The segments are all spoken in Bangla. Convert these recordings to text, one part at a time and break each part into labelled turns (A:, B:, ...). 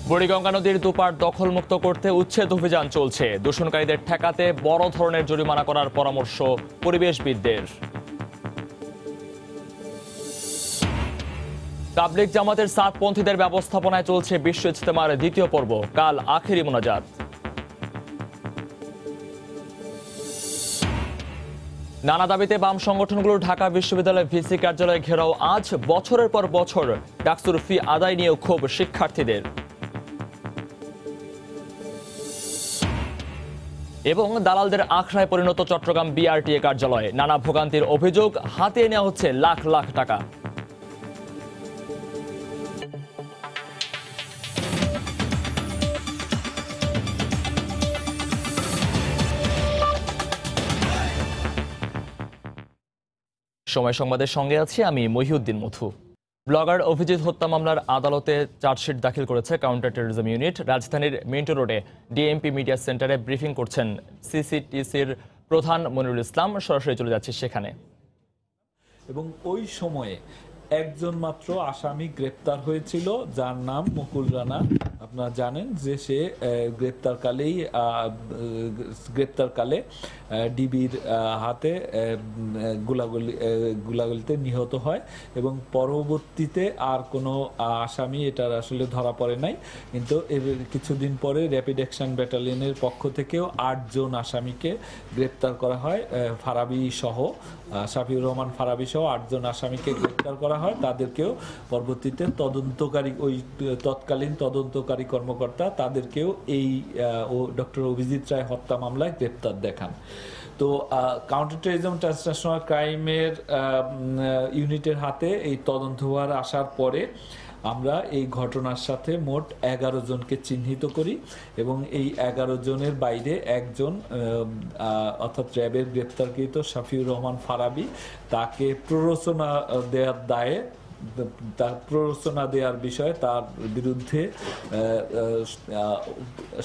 A: বুড়িগঙ্গা নদীর দুপার দখলমুক্ত করতে উচ্ছেদ অভিযান চলছে। দূষণকারীদের ঠেকাতে বড় ধরনের জরিমানা করার পরামর্শ পরিবেশবিদদের। তাবলিগ জামাতের সাতপন্থীদের ব্যবস্থাপনায় চলছে বিশ্ব ইজতেমার দ্বিতীয় পর্ব, কাল আখেরি মোনাজাত। নানা দাবিতে বাম সংগঠনগুলোর ঢাকা বিশ্ববিদ্যালয় ভিসি কার্যালয়ে ঘেরাও আজ। বছরের পর বছর ডাকসুর ফি আদায় নিয়েও ক্ষোভ শিক্ষার্থীদের। এবং দালালদের আখড়ায় পরিণত চট্টগ্রাম বিআরটিএ কার্যালয়ে নানা ভোগান্তির অভিযোগ, হাতিয়ে নেওয়া হচ্ছে লাখ লাখ টাকা। সময় সংবাদের সঙ্গে আছি আমি মহিউদ্দিন মথু। ব্লগার অভিজিৎ হত্যা মামলার আদালতে চার্জশিট দাখিল করেছে কাউন্টার টেরোরিজম ইউনিট। রাজধানীর মিন্টো রোডে ডিএমপি মিডিয়া সেন্টারে ব্রিফিং করছেন সিসিটিসির প্রধান মনিরুল ইসলাম। সরাসরি চলে যাচ্ছে সেখানে।
B: এবং ওই সময়ে একজন মাত্র আসামি গ্রেপ্তার হয়েছিল, যার নাম মুকুল রানা। আপনারা জানেন যে সে গ্রেপ্তারকালে ডিবির হাতে গুলাগুলিতে নিহত হয় এবং পরবর্তীতে আর কোনো আসামি এটার আসলে ধরা পড়ে নাই। কিন্তু এর কিছুদিন পরে র্যাপিড অ্যাকশন ব্যাটালিয়নের পক্ষ থেকেও 8 জন আসামিকে গ্রেপ্তার করা হয়, ফারাবি সহ, শাফিউর রহমান ফারাবি সহ 8 জন আসামিকে গ্রেপ্তার করা হয়। তাদেরকেও পরবর্তীতে তৎকালীন তদন্তকারী কর্মকর্তা তাদেরকেও এই ডক্টর অভিজিৎ রায় হত্যা মামলায় গ্রেপ্তার দেখান। তো কাউন্টার টেরোরিজম ট্রান্সন্যাশনাল ক্রাইমের ইউনিটের হাতে এই তদন্তভার আসার পরে আমরা এই ঘটনার সাথে মোট 11 জনকে চিহ্নিত করি এবং এই 11 জনের বাইরে একজন অর্থাৎ র্যাবের গ্রেপ্তারকৃত শাফিউর রহমান ফারাবি, তাকে প্ররোচনা দেওয়ার দায়ে বিষয়ে তার বিরুদ্ধে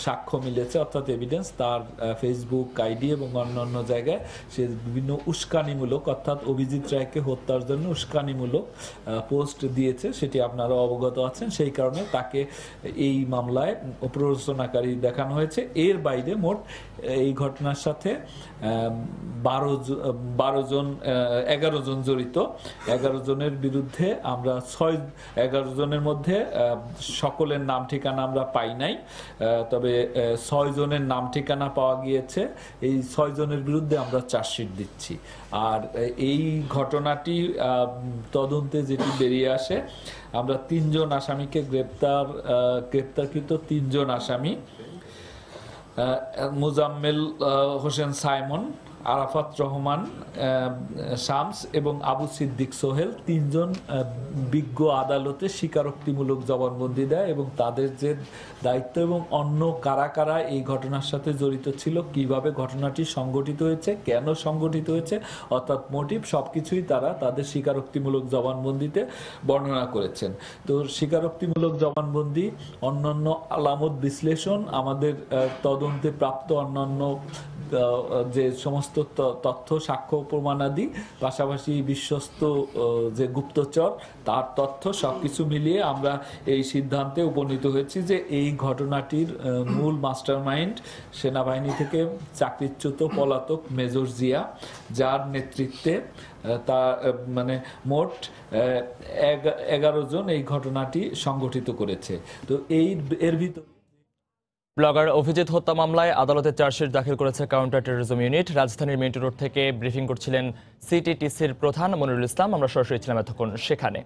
B: সাক্ষ্য মিলেছে, অর্থাৎ এভিডেন্স। তার ফেসবুক আইডি এবং অন্যান্য জায়গায় সে বিভিন্ন উস্কানিমূলক, অর্থাৎ অভিজিৎ রায়কে হত্যার জন্য উস্কানিমূলক পোস্ট দিয়েছে, সেটি আপনারা অবগত আছেন। সেই কারণে তাকে এই মামলায় প্ররোচনাকারী দেখানো হয়েছে। এর বাইরে মোট এই ঘটনার সাথে 11 জন জড়িত। 11 জনের বিরুদ্ধে আমরা 11 জনের মধ্যে সকলের নাম ঠিকানা আমরা পাই নাই, তবে 6 জনের নাম ঠিকানা পাওয়া গিয়েছে। এই 6 জনের বিরুদ্ধে আমরা চার্জশিট দিচ্ছি। আর এই ঘটনাটি তদন্তে যেটি বেরিয়ে আসে, আমরা 3 জন আসামিকে গ্রেপ্তারকৃত 3 জন আসামি, মুজাম্মেল হোসেন সাইমন, আরাফাত রহমান শামস এবং আবু সিদ্দিক সোহেল, 3 জন বিজ্ঞ আদালতে স্বীকারোক্তিমূলক জবানবন্দি দেয় এবং তাদের যে দায়িত্ব এবং অন্য কারা কারা এই ঘটনার সাথে জড়িত ছিল, কিভাবে ঘটনাটি সংগঠিত হয়েছে, কেন সংগঠিত হয়েছে, অর্থাৎ মোটিভ, সবকিছুই তারা তাদের স্বীকারোক্তিমূলক জবানবন্দিতে বর্ণনা করেছেন। তো স্বীকারোক্তিমূলক জবানবন্দি, অন্যান্য আলামত বিশ্লেষণ, আমাদের তদন্তে প্রাপ্ত অন্যান্য যে সমস্ত তথ্য, সাক্ষ্য, প্রমাণাদি, পাশাপাশি বিশ্বস্ত যে গুপ্তচর তার তথ্য, সবকিছু মিলিয়ে আমরা এই সিদ্ধান্তে উপনীত হয়েছি যে এই ঘটনাটির মূল মাস্টারমাইন্ড সেনাবাহিনী থেকে চাকরিচ্যুত পলাতক মেজর জিয়া, যার নেতৃত্বে মোট 11 জন এই ঘটনাটি সংগঠিত করেছে। তো এর ভিতর
A: ব্লগার অভিজিৎ হত্যা মামলায় আদালতে চার্জশিট দাখিল করেছে কাউন্টার টেরোরিজম ইউনিট। রাজধানীর মিন্টো রোড থেকে ব্রিফিং করছিলেন সিটিটিসির প্রধান মনিরুল ইসলাম। আমরা সরাসরি ছিলাম এতক্ষণ সেখানে।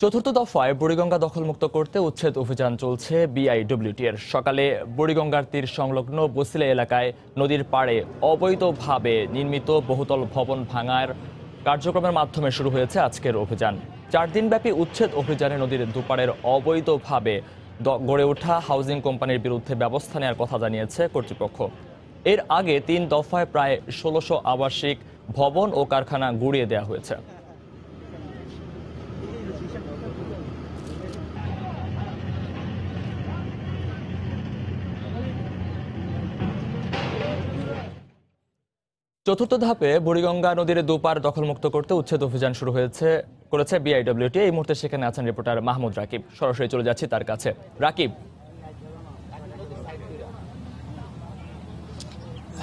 A: চতুর্থ দফায় বুড়িগঙ্গা দখলমুক্ত করতে উচ্ছেদ অভিযান চলছে বিআইডব্লিউটির। সকালে বুড়িগঙ্গার তীর সংলগ্ন বসিলা এলাকায় নদীর পাড়ে অবৈধভাবে নির্মিত বহুতল ভবন ভাঙার কার্যক্রমের মাধ্যমে শুরু হয়েছে আজকের অভিযান। 4 দিনব্যাপী উচ্ছেদ অভিযানে নদীর দুপাড়ের অবৈধভাবে গড়ে ওঠা হাউজিং কোম্পানির বিরুদ্ধে ব্যবস্থা নেওয়ার কথা জানিয়েছে কর্তৃপক্ষ। এর আগে 3 দফায় প্রায় 1600 আবাসিক ভবন ও কারখানা গুঁড়িয়ে দেওয়া হয়েছে। চতুর্থ ধাপে বুড়িগঙ্গা নদীর দুপার দখলমুক্ত করতে উচ্ছেদ অভিযান শুরু হয়েছে করেছে বিআইডব্লিউটি। এই মুহূর্তে সেখানে আছেন রিপোর্টার মাহমুদ রাকিব। সরাসরি চলে যাচ্ছি তার কাছে। রাকিব।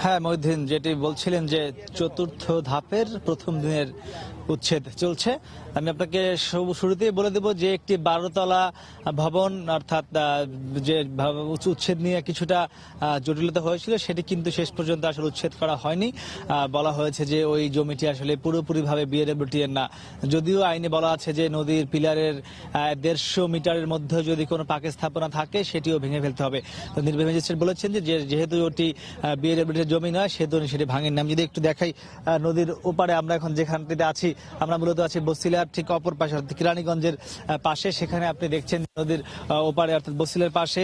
C: হ্যাঁ মহিউদ্দিন, যেটি বলছিলেন যে চতুর্থ ধাপের প্রথম দিনের উচ্ছেদ চলছে। আমি আপনাকে শুরুতেই বলে দেব যে একটি 12 তলা ভবন, অর্থাৎ যে উচ্ছেদ নিয়ে কিছুটা জটিলতা হয়েছিল, সেটি কিন্তু শেষ পর্যন্ত আসলে উচ্ছেদ করা হয়নি। বলা হয়েছে যে ওই জমিটি আসলে পুরোপুরিভাবে বিআইডব্লিউটি এর না, যদিও আইনে বলা আছে যে নদীর পিলারের 150 মিটারের মধ্যে যদি কোনো পাকে স্থাপনা থাকে সেটিও ভেঙে ফেলতে হবে। তো নির্বাহী ম্যাজিস্ট্রেট বলেছেন যে যেহেতু ওটি বিআইডব্লিউটির জমি নয়, সেহেতু সেটি ভাঙেন নাম। যদি একটু দেখাই নদীর ওপারে, আমরা এখন যেখানটিতে আছি, আমরা মূলত আছি বসিলার ঠিক অপর পাশে, অর্থাৎ কিরানীগঞ্জের পাশে। সেখানে আপনি দেখছেন নদীর ওপারে অর্থাৎ বসিলার পাশে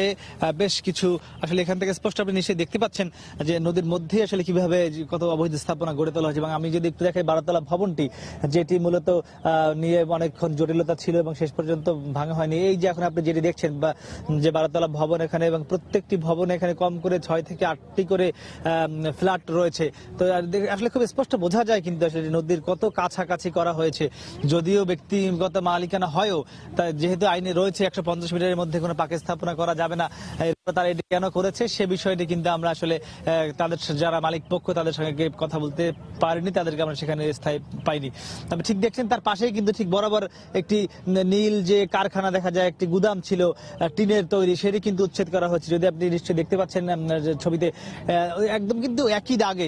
C: বেশ কিছু আসলে এখান থেকে স্পষ্ট আপনি নিশ্চয়ই দেখতে পাচ্ছেন যে নদীর মধ্যে আসলে কিভাবে কত অবৈধ স্থাপনা গড়ে তোলা হয়েছে। এবং আমি যদি একটু দেখাই 12 তলা ভবনটি, যেটি মূলত নিয়ে অনেকক্ষণ জটিলতা ছিল এবং শেষ পর্যন্ত ভাঙা হয়নি। এই যে এখন আপনি যেটি দেখছেন বা যে 12 তলা ভবন এখানে, এবং প্রত্যেকটি ভবনে এখানে কম করে 6 থেকে 8টি করে ফ্ল্যাট রয়েছে। তো আসলে খুব স্পষ্ট বোঝা যায় কিন্তু আসলে নদীর কত কাছাকাছি করা হয়েছে। যদিও ব্যক্তিগত মালিকানা হয়ও, তা যেহেতু আইনে রয়েছে 150 মিটারের মধ্যে কোনো পাকে স্থাপনা করা যাবে না, তারা এটি কেন করেছে সে বিষয়টি কিন্তু আমরা আসলে তাদের যারা মালিক পক্ষ তাদের সঙ্গে কথা বলতে পারিনি, তাদেরকে আমরা সেখানে স্থায়ী পাইনি। তবে ঠিক দেখছেন তার পাশেই কিন্তু ঠিক বরাবর একটি নীল যে কারখানা দেখা যায়, একটি গুদাম ছিল টিনের তৈরি, সেটি কিন্তু উচ্ছেদ করা হচ্ছে। যদি আপনি নিশ্চয়ই দেখতে পাচ্ছেন ছবিতে, একদম কিন্তু একই দাগে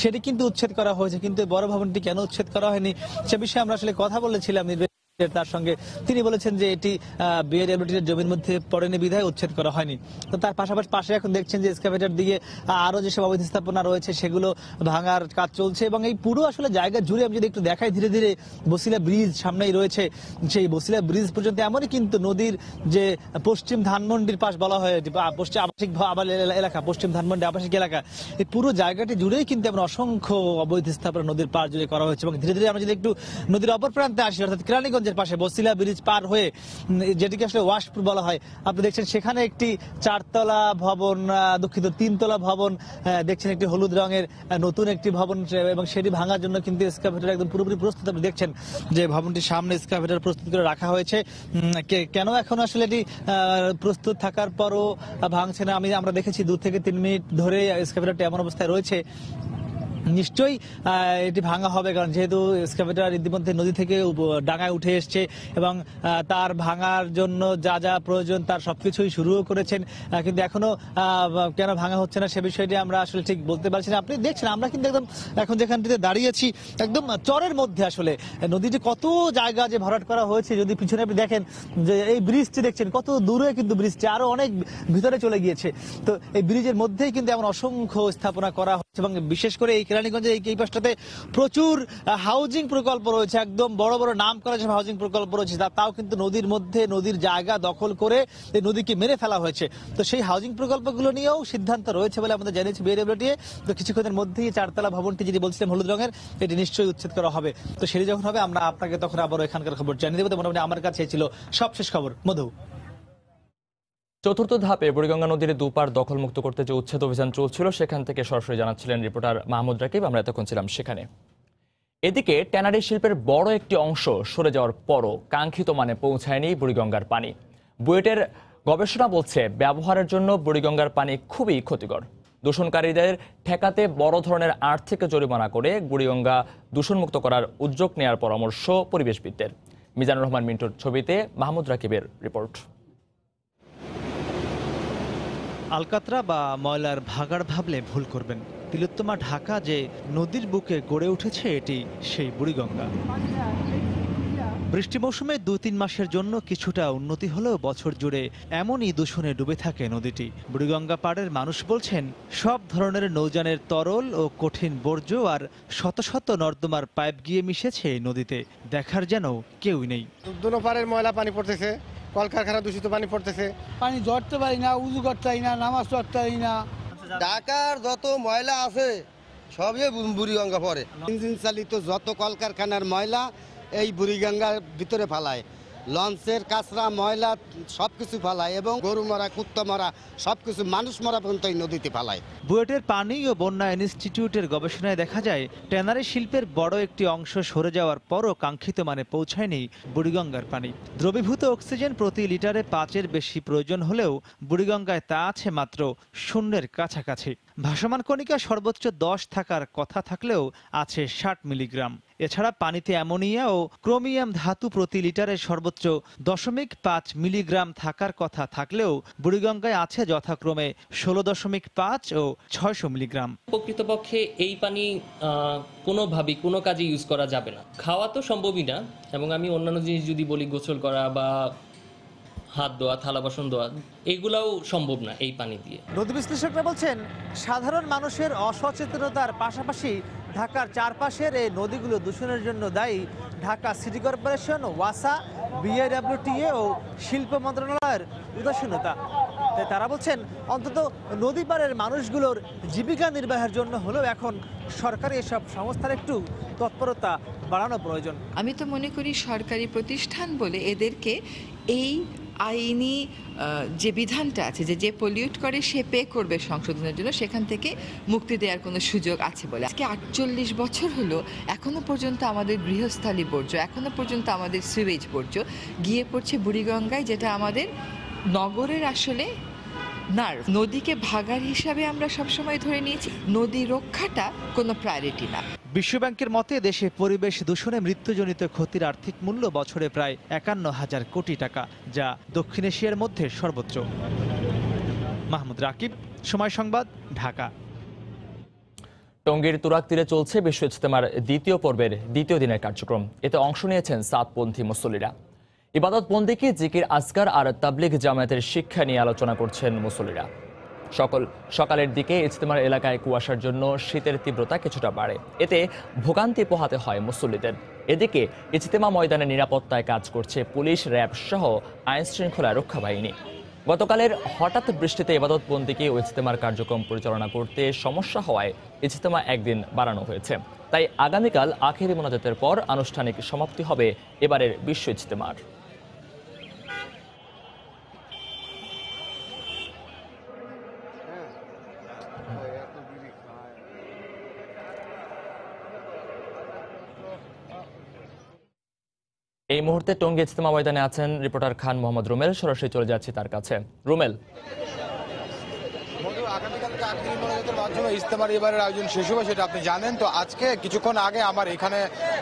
C: সেটি কিন্তু উচ্ছেদ করা হয়েছে। কিন্তু বড় ভবনটি কেন উচ্ছেদ করা হয়নি সে বিষয়ে আমরা আসলে কথা বলেছিলাম তার সঙ্গে। তিনি বলেছেন যে এটি বিআইডব্লিউটির জমির মধ্যে পড়েনি বিধায় উচ্ছেদ করা হয়নি। তো তার পাশাপাশি পাশে এখন দেখছেন যে এক্সকাভেটর দিয়ে আরো যেসব অবৈধ স্থাপনা রয়েছে সেগুলো ভাঙার কাজ চলছে। এবং এই পুরো আসলে জায়গা জুড়ে আমি যদি একটু দেখাই, ধীরে ধীরে বসিলা ব্রিজ সামনেই রয়েছে। সেই বসিলা ব্রিজ পর্যন্ত এমনই কিন্তু নদীর যে পশ্চিম ধানমন্ডির পাশ বলা হয়, পশ্চিম আবাসিক এলাকা, পশ্চিম ধানমন্ডি আবাসিক এলাকা, এই পুরো জায়গাটি জুড়েই কিন্তু এমন অসংখ্য অবৈধ স্থাপনা নদীর পার জুড়ে করা হয়েছে। এবং ধীরে ধীরে আমরা যদি একটু নদীর অপর প্রান্তে আসি, অর্থাৎ কিরানীগঞ্জ পাশে বসিলা ব্রিজ পার হয়ে, যেটিকে আসলে ওয়াশপুর বলা হয়, আপনি দেখছেন সেখানে একটি 4 তলা ভবন, দুঃখিত 3 তলা ভবন দেখছেন, একটি হলুদ রঙের নতুন একটি ভবন, এবং সেটি ভাঙার জন্য কিন্তু এক্সকাভেটর একদম পুরোপুরি প্রস্তুত। আপনি দেখছেন যে ভবনটির সামনে এক্সকাভেটর প্রস্তুত করে রাখা হয়েছে। কেন এখন আসলে এটি প্রস্তুত থাকার পরও ভাঙছে না, আমরা দেখেছি 2 থেকে 3 মিনিট ধরে এক্সকাভেটরটি এমন অবস্থায় রয়েছে। নিশ্চয়ই এটি ভাঙা হবে, কারণ যেহেতু এক্সকাভেটর ইতিমধ্যে নদী থেকে ডাঙায় উঠে এসছে এবং তার ভাঙার জন্য যা যা প্রয়োজন তার সবকিছুই শুরুও করেছেন। কিন্তু এখনো কেন ভাঙা হচ্ছে না সে বিষয়টি আমরা আসলে ঠিক বলতে পারছি না। আপনি দেখছেন আমরা কিন্তু একদম এখন যেখানটিতে দাঁড়িয়েছি একদম চরের মধ্যে, আসলে নদীটি কত জায়গা যে ভরাট করা হয়েছে। যদি পিছনে আপনি দেখেন যে এই ব্রিজটি দেখছেন কত দূরে, কিন্তু ব্রিজটি আরো অনেক ভিতরে চলে গিয়েছে। তো এই ব্রিজের মধ্যেই কিন্তু এমন অসংখ্য স্থাপনা করা হচ্ছে। এবং বিশেষ করে এই কিরানীগঞ্জের এই পাশটাতে প্রচুর হাউজিং প্রকল্প রয়েছে, একদম বড় বড় নাম করা যেসব হাউজিং প্রকল্প রয়েছে, তাও কিন্তু নদীর মধ্যে নদীর জায়গা দখল করে এই নদীকে মেরে ফেলা হয়েছে। তো সেই হাউজিং প্রকল্পগুলো নিয়েও সিদ্ধান্ত রয়েছে বলে আমাদের জানিয়েছে বিআইডব্লিউটি। তো কিছুক্ষণের মধ্যেই 4 তলা ভবনটি যেটি বলছিলাম হলুদ রঙের, এটি নিশ্চয়ই উচ্ছেদ করা হবে। তো সেটি যখন হবে আমরা আপনাকে তখন আবার এখানকার খবর জানিয়ে দেবো। তো মোটামুটি আমার কাছে ছিল সবশেষ খবর। মধু।
A: চতুর্থ ধাপে বুড়িগঙ্গা নদীর দুপার দখলমুক্ত করতে যে উচ্ছেদ অভিযান চলছিল সেখান থেকে সরাসরি জানাচ্ছিলেন রিপোর্টার মাহমুদ রাকিব। আমরা এতক্ষণ ছিলাম সেখানে। এদিকে ট্যানারি শিল্পের বড় একটি অংশ সরে যাওয়ার পরও কাঙ্ক্ষিত মানে পৌঁছায়নি বুড়িগঙ্গার পানি। বুয়েটের গবেষণা বলছে ব্যবহারের জন্য বুড়িগঙ্গার পানি খুবই ক্ষতিকর। দূষণকারীদের ঠেকাতে বড় ধরনের আর্থিক জরিমানা করে বুড়িগঙ্গা দূষণমুক্ত করার উদ্যোগ নেওয়ার পরামর্শ পরিবেশবিদদের। মিজানুর রহমান মিন্টুর ছবিতে মাহমুদ রাকিবের রিপোর্ট।
C: আলকাতরা বা ময়লার ভাগাড় ভাবলে ভুল করবেন। তিলোত্তমা ঢাকা যে নদীর বুকে গড়ে উঠেছে এটি সেই বুড়িগঙ্গা। বৃষ্টি মৌসুমে 2-3 মাসের জন্য কিছুটা উন্নতি হলেও বছর জুড়ে এমনই দূষণে ডুবে থাকে নদীটি। বুড়িগঙ্গা পাড়ের মানুষ বলছেন সব ধরনের নৌযানের তরল ও কঠিন বর্জ্য আর শত শত নর্দমার পাইপ গিয়ে মিশেছে এই নদীতে, দেখার যেন কেউই নেই।
D: দুনো পাড়ের ময়লা পানি পড়তেছে, কলকারখানা দূষিত পানি পড়তেছে,
E: পানি ধরতে পারি না, উজু করতে পারি না, নামাজ পড়তে পারি না।
F: ঢাকার যত ময়লা আছে সবই বুড়িগঙ্গা পড়ে।
D: ইঞ্জিন চালিত যত কলকারখানার ময়লা এই বুড়িগঙ্গার ভিতরে ফালায়।
F: লঞ্চের কাঁচরা ময়লা সব কিছু ফালায় এবং গরু মরা কুত্তা মরা সব কিছু মানুষ মরা পর্যন্ত এই নদীতে ফালায়।
C: বুয়েটের পানি ও বন্যা ইনস্টিটিউটের গবেষণায় দেখা যায় ট্যানারি শিল্পের বড় একটি অংশ সরে যাওয়ার পরও কাঙ্ক্ষিত মানে পৌঁছায়নি বুড়িগঙ্গার পানি। দ্রবীভূত অক্সিজেন প্রতি লিটারে 5-এর বেশি প্রয়োজন হলেও বুড়িগঙ্গায় তা আছে মাত্র শূন্যের কাছাকাছি। ভাসমান কণিকা সর্বোচ্চ 10 থাকার কথা থাকলেও আছে 60 মিলিগ্রাম। এছাড়া পানিতে অ্যামোনিয়া ও ক্রোমিয়াম ধাতু প্রতি লিটারে সর্বোচ্চ 0.5 মিলিগ্রাম থাকার কথা থাকলেও বুড়িগঙ্গায় আছে যথাক্রমে 16.5 ও 600 মিলিগ্রাম।
G: প্রকৃতপক্ষে এই পানি কোনোভাবেই কোনো কাজে ইউজ করা যাবে না, খাওয়া তো সম্ভবই না। এবং আমি অন্যান্য জিনিস যদি বলি, গোসল করা বা হাত ধোয়া, থালা বাসন ধোয়া, এগুলাও সম্ভব না এই পানি দিয়ে।
C: নদী বিশ্লেষকরা বলছেন সাধারণ মানুষের অসচেতনতার পাশাপাশি ঢাকার চারপাশের এই নদীগুলো দূষণের জন্য দায়ী ঢাকা সিটি কর্পোরেশন, ওয়াসা, বিআইডব্লিউটিএ ও শিল্প মন্ত্রণালয়ের উদাসীনতা। তাই তারা বলছেন অন্তত নদী পাড়ের মানুষগুলোর জীবিকা নির্বাহের জন্য হলেও এখন সরকারি এসব সংস্থার একটু তৎপরতা বাড়ানো প্রয়োজন।
H: আমি তো মনে করি সরকারি প্রতিষ্ঠান বলে এদেরকে এই আইনি যে বিধানটা আছে যে পলিউট করে সে পে করবে সংশোধনের জন্য, সেখান থেকে মুক্তি দেওয়ার কোনো সুযোগ আছে বলে। আজকে 48 বছর হলো এখনো পর্যন্ত আমাদের গৃহস্থালী বর্জ্য, এখনো পর্যন্ত আমাদের সুয়েজ বর্জ্য গিয়ে পড়ছে বুড়িগঙ্গায়, যেটা আমাদের নগরের আসলে নার্ভ। নদীকে ভাগার হিসাবে আমরা সবসময় ধরে নিয়েছি, নদী রক্ষাটা কোনো প্রায়োরিটি না।
C: বিশ্বব্যাংকের মতে দেশে পরিবেশ দূষণে মৃত্যুজনিত ক্ষতির আর্থিক মূল্য বছরে প্রায় 51,000 কোটি টাকা, যা দক্ষিণ এশিয়ার মধ্যে সর্বোচ্চ। মাহমুদ রাকিব, সময় সংবাদ, ঢাকা।
A: টঙ্গীর তুরাগ তীরে চলছে বিশ্ব ইজতেমার দ্বিতীয় পর্বের দ্বিতীয় দিনের কার্যক্রম। এতে অংশ নিয়েছেন সাতপন্থী মুসল্লিরা। ইবাদত বন্দেগী, জিকির, আজকার আর তাবলিগ জামায়াতের শিক্ষা নিয়ে আলোচনা করছেন মুসল্লিরা। সকালের দিকে ইজতেমার এলাকায় কুয়াশার জন্য শীতের তীব্রতা কিছুটা বাড়ে, এতে ভোগান্তি পোহাতে হয় মুসল্লিদের। এদিকে ইজতেমা ময়দানে নিরাপত্তায় কাজ করছে পুলিশ, র্যাব সহ আইন শৃঙ্খলা রক্ষা বাহিনী। গতকালের হঠাৎ বৃষ্টিতে ইবাদত বন্দেগী ও ইজতেমার কার্যক্রম পরিচালনা করতে সমস্যা হওয়ায় ইজতেমা একদিন বাড়ানো হয়েছে। তাই আগামীকাল আখেরি মোনাজাতের পর আনুষ্ঠানিক সমাপ্তি হবে এবারের বিশ্ব ইজতেমার। এই মুহূর্তে টঙ্গী ইজতেমা ময়দানে আছেন রিপোর্টার খান মোহাম্মদ রুমেল। সরাসরি চলে যাচ্ছি তার কাছে। রুমেল,
I: আগামীকালকে আখেরি মোনাজাতের মাধ্যমে ইজতেমার এবারের আয়োজন শেষ হবে সেটা আপনি জানেন। তো আজকে কিছুক্ষণ আগে আমার এখানে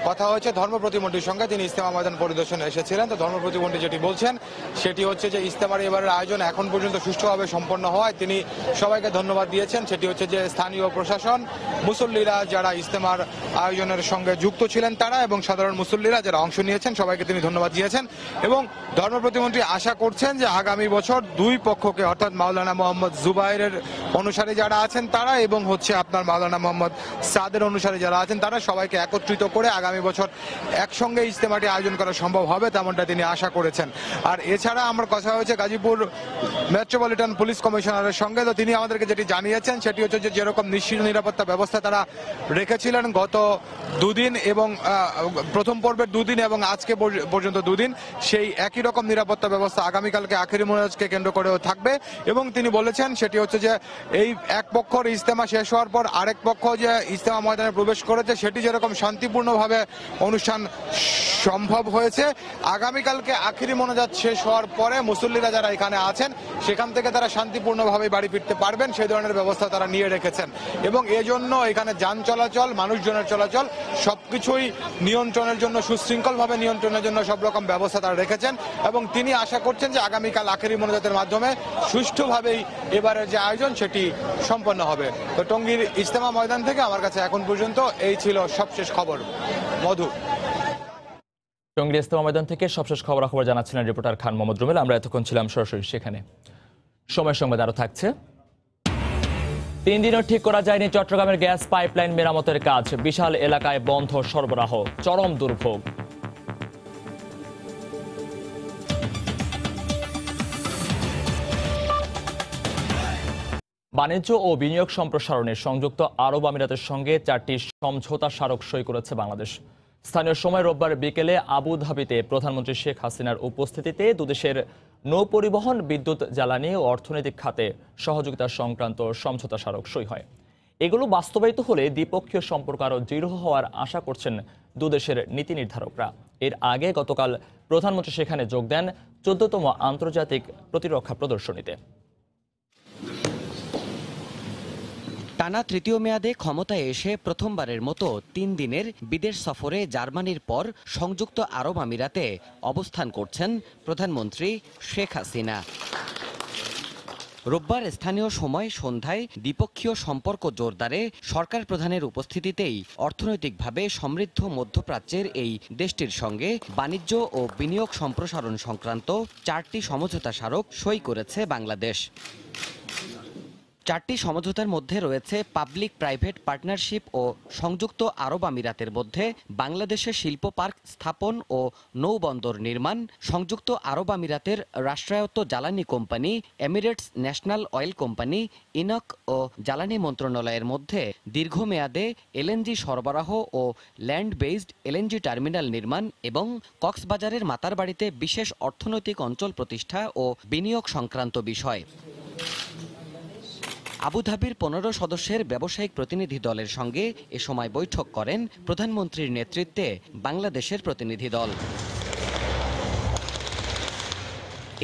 I: কথা হয়েছে ধর্ম প্রতিমন্ত্রীর সঙ্গে, তিনি ইজতেমা ময়দান পরিদর্শনে এসেছিলেন। তো ধর্ম প্রতিমন্ত্রী যেটি বলছেন সেটি হচ্ছে যে ইজতেমার এবারের আয়োজন এখন পর্যন্ত সুষ্ঠুভাবে সম্পন্ন হওয়ায় তিনি সবাইকে ধন্যবাদ দিয়েছেন। সেটি হচ্ছে যে স্থানীয় প্রশাসন, মুসল্লিরা যারা ইজতেমার আয়োজনের সঙ্গে যুক্ত ছিলেন তারা এবং সাধারণ মুসল্লিরা যারা অংশ নিয়েছেন সবাইকে তিনি ধন্যবাদ দিয়েছেন। এবং ধর্ম প্রতিমন্ত্রী আশা করছেন যে আগামী বছর দুই পক্ষকে অর্থাৎ মাওলানা মোহাম্মদ জুবাইরের অনুসারী যারা আছেন তারা এবং হচ্ছে আপনার মাওলানা মোহাম্মদ সাদের অনুসারী যারা আছেন তারা সবাইকে একত্রিত করে আগামী বছর একসঙ্গে ইজতেমাটি আয়োজন করা সম্ভব হবে, তেমনটা তিনি আশা করেছেন। আর এছাড়া আমার কথা হয়েছে গাজীপুর মেট্রোপলিটন পুলিশ কমিশনারের সঙ্গে। তো তিনি আমাদেরকে যেটি জানিয়েছেন সেটি হচ্ছে যে যেরকম নিশ্চিত নিরাপত্তা ব্যবস্থা তারা রেখেছিলেন গত দুদিন এবং প্রথম পর্বের দুদিন এবং আজকে পর্যন্ত দুদিন, সেই একই রকম নিরাপত্তা ব্যবস্থা আগামীকালকে আখেরি মোনাজাতকে কেন্দ্র করেও থাকবে। এবং তিনি বলেছেন সেটি হচ্ছে যে এই এক পক্ষর ইজতেমা শেষ হওয়ার পর আরেক পক্ষ যে ইজতেমা ময়দানে প্রবেশ করেছে সেটি যেরকম শান্তিপূর্ণভাবে অনুষ্ঠান সম্ভব হয়েছে, আগামীকালকে আখেরি মোনাজাত শেষ হওয়ার পরে মুসল্লিরা যারা এখানে আছেন সেখান থেকে তারা শান্তিপূর্ণভাবে বাড়ি ফিরতে পারবেন সেই ধরনের ব্যবস্থা তারা নিয়ে রেখেছেন। এবং এজন্য এখানে যান চলাচল, মানুষজনের চলাচল সবকিছুই নিয়ন্ত্রণের জন্য, সুশৃঙ্খলভাবে নিয়ন্ত্রণের জন্য সব রকম ব্যবস্থা তারা রেখেছেন। এবং তিনি আশা করছেন যে আগামীকাল আখেরি মোনাজাতের মাধ্যমে সুষ্ঠুভাবেই এবারের যে আয়োজন সেটি সম্পন্ন হবে। তো টঙ্গীর ইজতেমা ময়দান থেকে আমার কাছে এখন পর্যন্ত এই ছিল সবশেষ খবর। মধু,
A: টঙ্গীর ইজতেমা ময়দান থেকে সবশেষ খবরাখবর জানাচ্ছিলেন রিপোর্টার খান মোহাম্মদ রুমেল। আমরা এতক্ষণ ছিলাম সরাসরি সেখানে। সময় সংবাদ আরো থাকছে। 3 দিনও ঠিক করা যায়নি চট্টগ্রামের গ্যাস পাইপলাইন মেরামতের কাজ, বিশাল এলাকায় বন্ধ সরবরাহ, চরম দুর্ভোগ। বাণিজ্য ও বিনিয়োগ সম্প্রসারণে সংযুক্ত আরব আমিরাতের সঙ্গে 4টি সমঝোতা স্মারক সই করেছে বাংলাদেশ। স্থানীয় সময় রোববার বিকেলে আবুধাবিতে প্রধানমন্ত্রী শেখ হাসিনার উপস্থিতিতে দুদেশের নৌ পরিবহন, বিদ্যুৎ, জ্বালানি ও অর্থনৈতিক খাতে সহযোগিতা সংক্রান্ত সমঝোতা স্মারক সই হয়। এগুলো বাস্তবায়িত হলে দ্বিপক্ষীয় সম্পর্ক আরও দৃঢ় হওয়ার আশা করছেন দুদেশের নীতি নির্ধারকরা। এর আগে গতকাল প্রধানমন্ত্রী সেখানে যোগ দেন 14তম আন্তর্জাতিক প্রতিরক্ষা প্রদর্শনীতে।
J: টানা তৃতীয় মেয়াদে ক্ষমতায় এসে প্রথমবারের মতো 3 দিনের বিদেশ সফরে জার্মানির পর সংযুক্ত আরব আমিরাতে অবস্থান করছেন প্রধানমন্ত্রী শেখ হাসিনা। রোববার স্থানীয় সময় সন্ধ্যায় দ্বিপক্ষীয় সম্পর্ক জোরদারে সরকার প্রধানের উপস্থিতিতেই অর্থনৈতিকভাবে সমৃদ্ধ মধ্যপ্রাচ্যের এই দেশটির সঙ্গে বাণিজ্য ও বিনিয়োগ সম্প্রসারণ সংক্রান্ত 4টি সমঝোতা স্মারক সই করেছে বাংলাদেশ। 4টি সমঝোতার মধ্যে রয়েছে পাবলিক প্রাইভেট পার্টনারশিপ ও সংযুক্ত আরব আমিরাতের মধ্যে বাংলাদেশে শিল্প পার্ক স্থাপন ও নৌবন্দর নির্মাণ, সংযুক্ত আরব আমিরাতের রাষ্ট্রায়ত্ত জ্বালানি company Emirates National Oil Company Inc ও জ্বালানি মন্ত্রণালয়ের মধ্যে দীর্ঘমেয়াদে এলএনজি সরবরাহ ও ল্যান্ড বেসড এলএনজি টার্মিনাল নির্মাণ এবং কক্সবাজারের মাতারবাড়িতে বিশেষ অর্থনৈতিক অঞ্চল প্রতিষ্ঠা ও বিনিয়োগ সংক্রান্ত বিষয়। আবুধাবির 15 সদস্যের ব্যবসায়িক প্রতিনিধি দলের সঙ্গে এ সময় বৈঠক করেন প্রধানমন্ত্রীর নেতৃত্বে বাংলাদেশের প্রতিনিধি দল।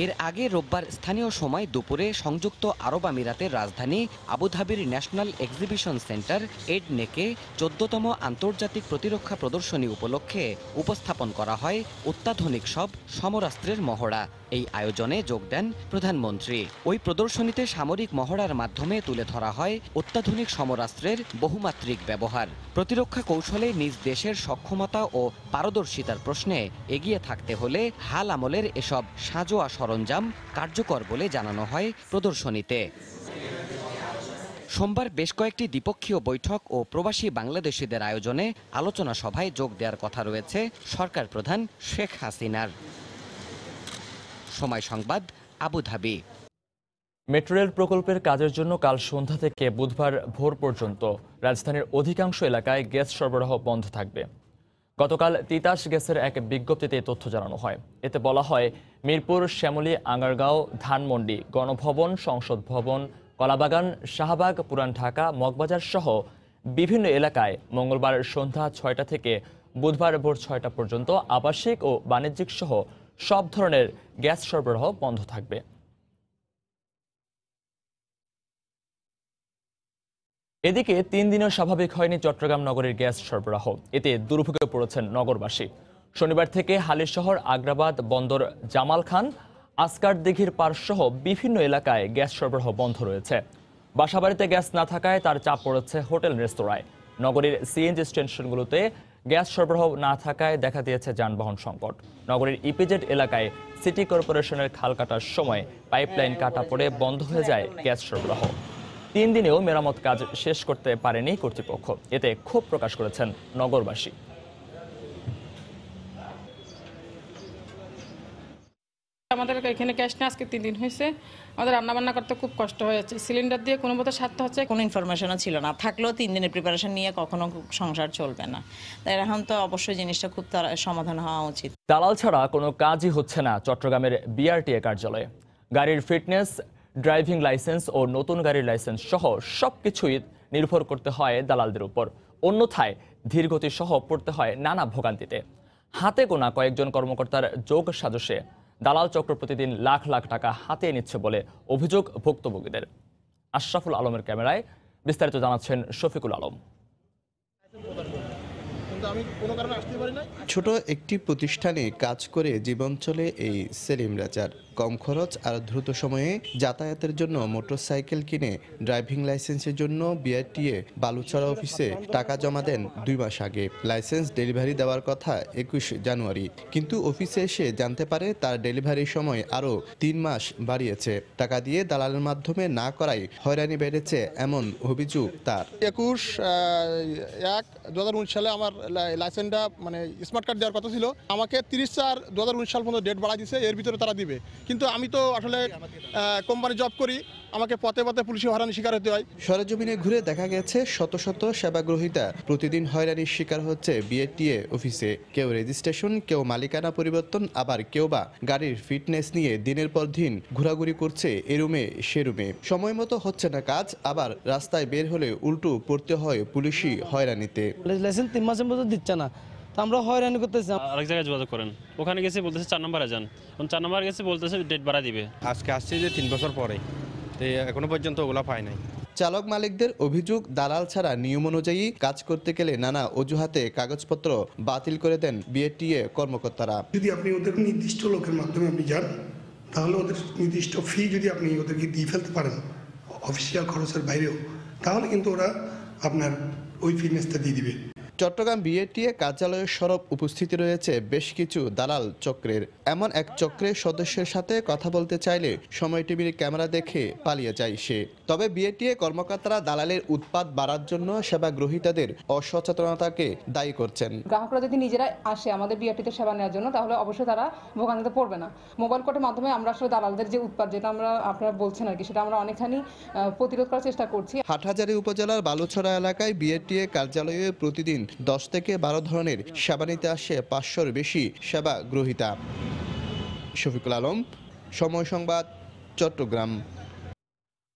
J: এর আগে রোববার স্থানীয় সময় দুপুরে সংযুক্ত আরব আমিরাতের রাজধানী আবুধাবির ন্যাশনাল এক্সিবিশন সেন্টার এডনেকে 14তম আন্তর্জাতিক প্রতিরক্ষা প্রদর্শনী উপলক্ষে উপস্থাপন করা হয় অত্যাধুনিক সব সমরাস্ত্রের মহড়া। এই আয়োজনে যোগ দেন প্রধানমন্ত্রী। ওই প্রদর্শনীতে সামরিক মহড়ার মাধ্যমে তুলে ধরা হয় অত্যাধুনিক সমরাস্ত্রের বহুমাত্রিক ব্যবহার। প্রতিরক্ষা কৌশলে নিজ দেশের সক্ষমতা ও পারদর্শিতার প্রশ্নে এগিয়ে থাকতে হলে হাল আমলের এসব সাঁজোয়া সরঞ্জাম কার্যকর বলে জানানো হয় প্রদর্শনীতে। সোমবার বেশ কয়েকটি দ্বিপক্ষীয় বৈঠক ও প্রবাসী বাংলাদেশিদের আয়োজনে আলোচনা সভায় যোগ দেওয়ার কথা রয়েছে সরকার প্রধান শেখ হাসিনার। সময় সংবাদ, আবুধাবি।
A: মেট্রো রেল প্রকল্পের কাজের জন্য কাল সন্ধ্যা থেকে বুধবার ভোর পর্যন্ত রাজধানীর অধিকাংশ এলাকায় গ্যাস সরবরাহ বন্ধ থাকবে। গতকাল তিতাস গ্যাসের এক বিজ্ঞপ্তিতে তথ্য জানানো হয়। এতে বলা হয়, মিরপুর, শ্যামলী, আঙ্গারগাঁও, ধানমন্ডি, গণভবন, সংসদ ভবন, কলাবাগান, শাহবাগ, পুরান ঢাকা, মগবাজার সহ বিভিন্ন এলাকায় মঙ্গলবার সন্ধ্যা 6টা থেকে বুধবার ভোর 6টা পর্যন্ত আবাসিক ও বাণিজ্যিক সহ সব ধরনের গ্যাস সরবরাহ বন্ধ থাকবে। এদিকে 3 দিনও স্বাভাবিক হয়নি চট্টগ্রাম নগরীর গ্যাস সরবরাহ। এতে দুর্ভোগে পড়েছেন নগরবাসী। শনিবার থেকে হালিশহর, আগ্রাবাদ, বন্দর, জামাল খান, আসকার দিঘির পার সহ বিভিন্ন এলাকায় গ্যাস সরবরাহ বন্ধ রয়েছে। বাসাবাড়িতে গ্যাস না থাকায় তার চাপ পড়েছে হোটেল, রেস্তোরাঁয়। নগরীর সিএনজি স্টেশনগুলোতে গ্যাস সরবরাহ না থাকায় দেখা দিয়েছে যানবাহন সংকট। নগরীর ইপিজেড এলাকায় সিটি কর্পোরেশনের খাল কাটার সময় পাইপলাইন কাটা পড়ে বন্ধ হয়ে যায় গ্যাস সরবরাহ। 3 দিনেও মেরামত কাজ শেষ করতে পারেনি কর্তৃপক্ষ। এতে ক্ষোভ প্রকাশ করেছেন নগরবাসী।
K: আমাদের এখানে গ্যাস নিয়ে আজকে 3 দিন হয়েছে। আমাদের রান্নাবান্না করতে খুব কষ্ট হয়েছে। সিলিন্ডার দিয়ে কোনো মতো সারতে হচ্ছে।
L: কোনো ইনফরমেশনও ছিল না। থাকলেও 3 দিনের প্রিপারেশন নিয়ে কখনো সংসার চলবে না। তাই এখন তো অবশ্যই জিনিসটা খুব সমাধান হওয়া উচিত।
A: দালাল ছাড়া কোনো কাজই হচ্ছে না চট্টগ্রামের বিআরটিএ কার্যালয়ে। গাড়ির ফিটনেস, ড্রাইভিং লাইসেন্স ও নতুন গাড়ির লাইসেন্স সহ সবকিছুই নির্ভর করতে হয় দালালদের উপর। অন্যথায় ধীরগতি সহ পড়তে হয় নানা ভোগান্তিতে। হাতে গোনা কয়েকজন কর্মকর্তার যোগ সাজসে দালাল চক্র প্রতিদিন লাখ লাখ টাকা হাতিয়ে নিচ্ছে বলে অভিযোগ ভুক্তভোগীদের। আশরাফুল আলমের ক্যামেরায় বিস্তারিত জানাচ্ছেন শফিকুল আলম।
M: ছোট একটি প্রতিষ্ঠানে কাজ করে জীবন চলে এই সেলিম রাজার। কম খরচ আর দ্রুত সময়ে যাতায়াতের জন্য মোটরসাইকেল কিনে ড্রাইভিং লাইসেন্সের জন্য বিআরটিএ বালুচড়া অফিসে টাকা জমা দেন 2 মাস আগে। লাইসেন্স ডেলিভারি দেওয়ার কথা 21 জানুয়ারি, কিন্তু অফিসে এসে জানতে পারে তার ডেলিভারির সময় আরও 3 মাস বাড়িয়েছে। টাকা দিয়ে দালালের মাধ্যমে না করায় হয়রানি বেড়েছে এমন অভিযোগ তার।
N: 21/1/2019 সালে আমার লাইসেন্সটা স্মার্ট কার্ড দেওয়ার কথা ছিল। আমাকে 30/4/2019 সাল পর্যন্ত ডেট বাড়া দিছে। এর ভিতরে তারা দিবে, কিন্তু আমি তো আসলে কোম্পানি জব করি, আমাকে পথে পথে পুলিশি হয়রানির শিকার হতে হয়।
M: সরেজমিনে ঘুরে দেখা গেছে শত শত সেবাগ্রহীতা প্রতিদিন হয়রানির শিকার হচ্ছে বিআরটিএ অফিসে। কেউ রেজিস্ট্রেশন, কেউ মালিকানা পরিবর্তন, আবার কেউ বা গাড়ির ফিটনেস নিয়ে দিনের পর দিন ঘোরাঘুরি করছে এ রুমে সে রুমে। সময় মতো হচ্ছে না কাজ, আবার রাস্তায় বের হলে উল্টো পড়তে হয় পুলিশি হয়রানিতে।
O: লাইসেন্স 3 মাসের মতো দিচ্ছে না, তো আমরা হয়রানি করতেছি।
P: আরেক জায়গায় যোগাযোগ করেন, ওখানে গেছে বলতেছে 4 নম্বরে যান, 4 নম্বর গেছে বলতেছে ডেট বাড়া দিবে।
Q: আজকে আসছে যে 3 বছর পরে, তো এখনো পর্যন্ত ওগুলা পায় নাই।
M: চালক মালিকদের অভিযোগ, দালাল ছাড়া নিয়ম অনুযায়ী কাজ করতে গেলে নানা অজুহাতে কাগজপত্র বাতিল করে দেন বিআরটিএ কর্মকর্তারা।
R: যদি আপনি ওদের নির্দিষ্ট লোকের মাধ্যমে আপনি যান, তাহলে ওদের নির্দিষ্ট ফি যদি আপনি ওদেরকে দিয়ে ফেলতে পারেন অফিসিয়াল খরচের বাইরেও, তাহলে কিন্তু ওরা আপনার ওই ফিটনেসটা দিয়ে দিবে।
M: চট্টগ্রাম বিআরটিএ কার্যালয়ের সরব উপস্থিতি রয়েছে বেশ কিছু দালাল চক্রের। এমন এক চক্রের সদস্যের সাথে কথা বলতে চাইলে সময় টিভির ক্যামেরা দেখে পালিয়ে যায় সে। তবে বিআরটিএ কর্মকর্তারা দালালের উৎপাত বাড়ার জন্য সেবাগ্রহীতাদের অসচেতনতাকে দায়ী করছেন।
S: গ্রাহকরা যদি নিজেরা আসে আমাদের বিআরটিতে সেবা নেওয়ার জন্য, তাহলে অবশ্যই তারা ভোগান্তিতে পড়বে না। মোবাইল কোর্টের মাধ্যমে আমরা আসলে দালালদের যে উৎপাত, যেটা আপনারা বলছেন আর কি, সেটা আমরা অনেকখানি প্রতিরোধ করার চেষ্টা করছি।
M: হাটহাজারী উপজেলার বালুছড়া এলাকায় বিআরটিএ কার্যালয়ে প্রতিদিন 10 থেকে 12 ধরনের সেবা নিতে আসে 500-র বেশি সেবা গ্রহীতা। শফিকুল আলম, সময় সংবাদ, চট্টগ্রাম।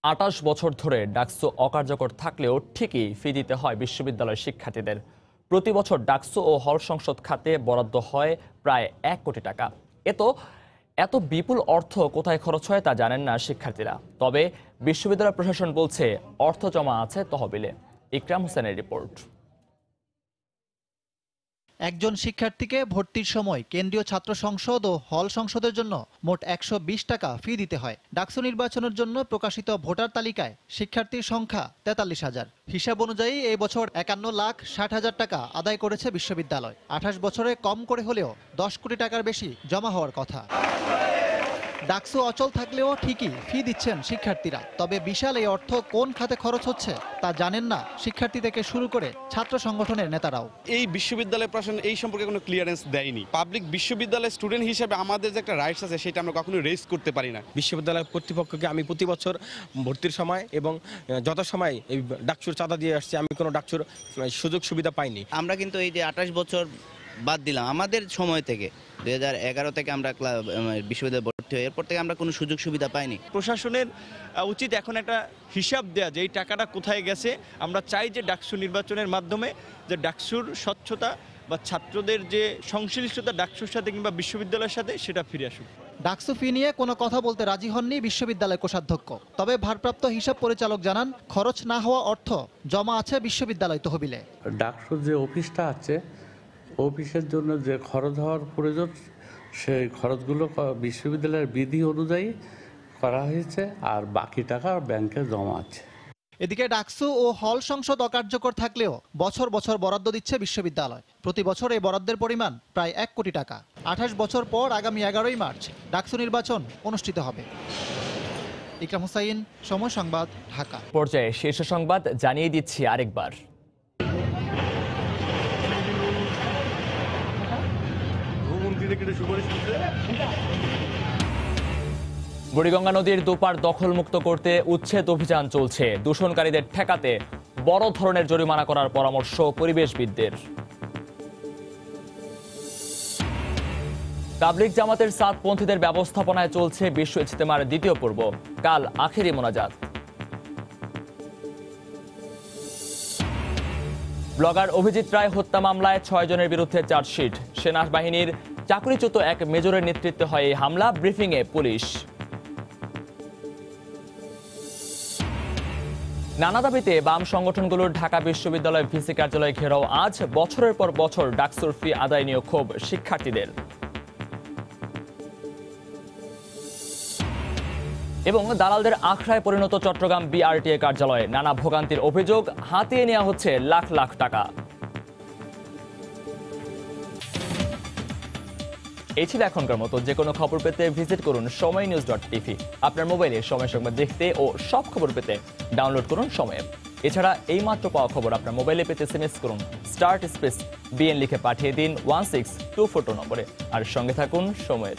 A: 28 বছর ধরে ডাকসু অকার্যকর থাকলেও ঠিকই ফি দিতে হয় বিশ্ববিদ্যালয়ের শিক্ষার্থীদের। প্রতি বছর ডাকসু ও হল সংসদ খাতে বরাদ্দ হয় প্রায় 1 কোটি টাকা। এত বিপুল অর্থ কোথায় খরচ হয় তা জানেন না শিক্ষার্থীরা। তবে বিশ্ববিদ্যালয় প্রশাসন বলছে অর্থ জমা আছে তহবিলে। ইকরাম হোসেনের রিপোর্ট।
T: একজন শিক্ষার্থীকে ভর্তির সময় কেন্দ্রীয় ছাত্র সংসদ ও হল সংসদের জন্য মোট 120 টাকা ফি দিতে হয়। ডাকসু নির্বাচনের জন্য প্রকাশিত ভোটার তালিকায় শিক্ষার্থীর সংখ্যা 43,000। হিসাব অনুযায়ী এই বছর 51,60,000 টাকা আদায় করেছে বিশ্ববিদ্যালয়। 28 বছরে কম করে হলেও 10 কোটি টাকার বেশি জমা হওয়ার কথা। ডাকসু অচল থাকলেও ঠিকই ফি দিচ্ছেন শিক্ষার্থীরা। তবে বিশাল এই অর্থ কোন খাতে খরচ হচ্ছে তা জানেন না শিক্ষার্থী থেকে শুরু করে ছাত্র সংগঠনের নেতারাও।
U: এই বিশ্ববিদ্যালয় প্রশাসন এই সম্পর্কে কোনো ক্লিয়ারেন্স দেয়নি। পাবলিক বিশ্ববিদ্যালয় স্টুডেন্ট হিসেবে আমাদের যে একটা রাইটস আছে সেটা আমরা কখনো রেজ করতে পারি না।
Q: বিশ্ববিদ্যালয় কর্তৃপক্ষকে আমি প্রতি বছর ভর্তির সময় এবং যত সময় এই ডাকসুর চাঁদা দিয়ে আসছি, আমি কোনো ডাকসুর সুযোগ সুবিধা পাইনি।
V: আমরা কিন্তু এই যে 28 বছর বাদ দিলাম, আমাদের সময় থেকে 2011 থেকে আমরা বিশ্ববিদ্যালয়ে ভর্তি হই, এরপর থেকে আমরা কোনো সুযোগ সুবিধা পাইনি।
W: প্রশাসনের উচিত এখন একটা হিসাব দেয়া যে এই টাকাটা কোথায় গেছে। আমরা চাই যে ডাকসু নির্বাচনের মাধ্যমে যে ডাকসুর স্বচ্ছতা বা ছাত্রদের যে সংশ্লিষ্টতা ডাকসুর সাথে কিংবা বিশ্ববিদ্যালয়ের সাথে সেটা ফিরে আসুক।
T: ডাকসু ফি নিয়ে কোনো কথা বলতে রাজি হননি বিশ্ববিদ্যালয় কোষাধ্যক্ষ। তবে ভারপ্রাপ্ত হিসাব পরিচালক জানান খরচ না হওয়া অর্থ জমা আছে বিশ্ববিদ্যালয় তহবিলে।
X: ডাকসুর যে অফিসটা আছে, অফিসের জন্য যে খরচ হওয়ার প্রয়োজন সেই খরচগুলো বিশ্ববিদ্যালয়ের বিধি অনুযায়ী করা হয়েছে, আর বাকি টাকা ব্যাংকে জমা আছে।
T: এদিকে ডাকসু ও হল সংসদ অকার্যকর থাকলেও বছর বছর বরাদ্দ দিচ্ছে বিশ্ববিদ্যালয়। প্রতি বছর এই বরাদ্দের পরিমাণ প্রায় 1 কোটি টাকা। 28 বছর পর আগামী 11ই মার্চ ডাকসু নির্বাচন অনুষ্ঠিত হবে। ইকরাম হোসাইন, সময় সংবাদ, ঢাকা।
A: পর্যায়ে শীর্ষ সংবাদ জানিয়ে দিচ্ছি আরেকবার। বুড়িগঙ্গা নদীর দুপার দখলমুক্ত করতে উচ্ছেদ অভিযান চলছে। দূষণকারীদের ঠেকাতে বড় ধরনের জরিমানা করার পরামর্শ পরিবেশবিদদের। তাবলিগ জামাতের সাতপন্থীদের ব্যবস্থাপনায় চলছে বিশ্ব ইজতেমার দ্বিতীয় পর্ব। কাল আখেরি মোনাজাত। ব্লগার অভিজিৎ রায় হত্যা মামলায় 6 জনের বিরুদ্ধে চার্জশিট। সেনাবাহিনীর চাকরিচ্যুত এক মেজরের নেতৃত্বে হয় এই হামলা। ব্রিফিংয়ে পুলিশ। নানা দাবিতে বাম সংগঠনগুলোর ঢাকা বিশ্ববিদ্যালয় ভিসি কার্যালয় ঘেরাও আজ। বছরের পর বছর ডাকসুর ফি আদায় নিয়ে ক্ষোভ শিক্ষার্থীদের। এবং দালালদের আখড়ায় পরিণত চট্টগ্রাম বিআরটিএ কার্যালয়ে। নানা ভোগান্তির অভিযোগ, হাতিয়ে নেওয়া হচ্ছে লাখ লাখ টাকা। এই ছিল এখনকার মতো। যে কোনো খবর পেতে ভিজিট করুন সময়নিউজ.tv। আপনার মোবাইলে সময় সংবাদ দেখতে ও সব খবর পেতে ডাউনলোড করুন সময়। এছাড়া এই মাত্র পাওয়া খবর আপনার মোবাইলে পেতে SMS করুন *BN লিখে পাঠিয়ে দিন 16242 নম্বরে। আর সঙ্গে থাকুন সময়ের।